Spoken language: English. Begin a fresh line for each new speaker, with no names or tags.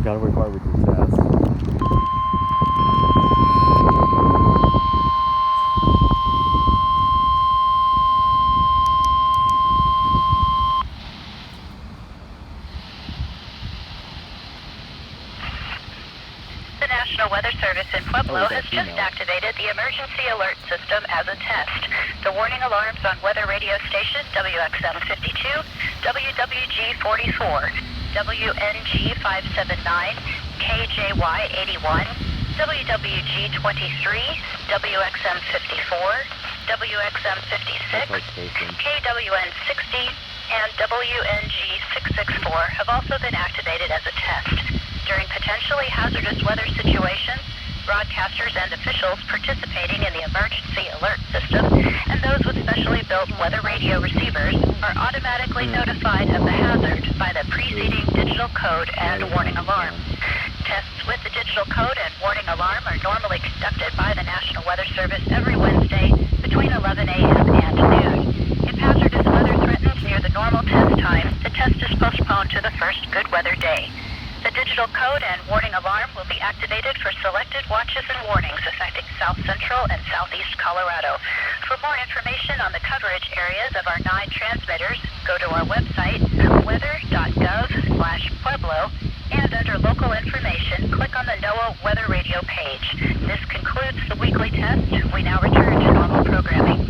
Gotta work hard with your test.
The National Weather Service in Pueblo has just activated the emergency alert system as a test. The warning alarms on weather radio station WXM 52, WWG 44, WNG 579, KJY 81, WWG 23, WXM 54, WXM 56, KWN 60, and WNG 664 have also been activated as a test. During potentially hazardous weather situations, broadcasters and officials participating in the emergency alert system and those with specially built weather radio receivers are automatically notified of the hazard by the preceding digital code and warning alarm. Tests with the digital code and warning alarm are normally conducted by the National Weather Service every Wednesday between 11 a.m. and noon. If hazardous weather threatens near the normal test time, the test is postponed to the first good weather day. The digital code and warning alarm will be activated for selected watches and warnings affecting South Central and Southeast Colorado. For more information on the coverage areas of our 9 transmitters, go to our website, weather.gov/Pueblo, and under local information, click on the NOAA Weather Radio page. This concludes the weekly test. We now return to normal programming.